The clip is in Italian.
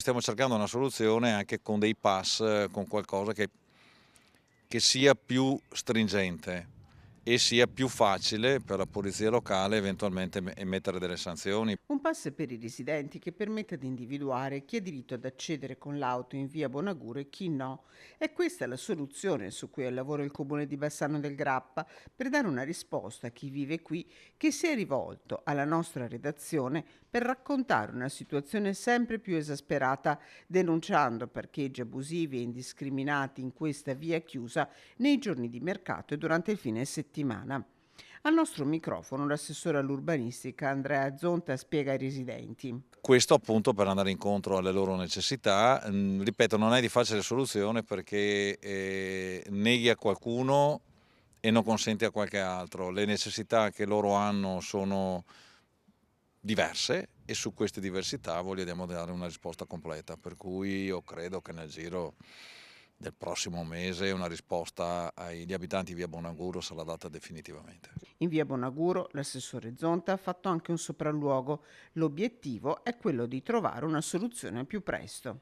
Stiamo cercando una soluzione anche con dei pass, con qualcosa che sia più stringente e sia più facile per la polizia locale eventualmente emettere delle sanzioni. Un pass per i residenti che permetta di individuare chi ha diritto ad accedere con l'auto in via Bonaguro e chi no. E questa è la soluzione su cui lavora il comune di Bassano del Grappa per dare una risposta a chi vive qui, che si è rivolto alla nostra redazione per raccontare una situazione sempre più esasperata, denunciando parcheggi abusivi e indiscriminati in questa via chiusa nei giorni di mercato e durante il fine settimana. Al nostro microfono l'assessore all'urbanistica Andrea Zonta spiega ai residenti. Questo appunto per andare incontro alle loro necessità. Ripeto, non è di facile soluzione perché neghi a qualcuno e non consenti a qualche altro. Le necessità che loro hanno sono diverse e su queste diversità vogliamo dare una risposta completa, per cui io credo che nel giro del prossimo mese una risposta agli abitanti di via Bonaguro sarà data definitivamente. In via Bonaguro l'assessore Zonta ha fatto anche un sopralluogo. L'obiettivo è quello di trovare una soluzione al più presto.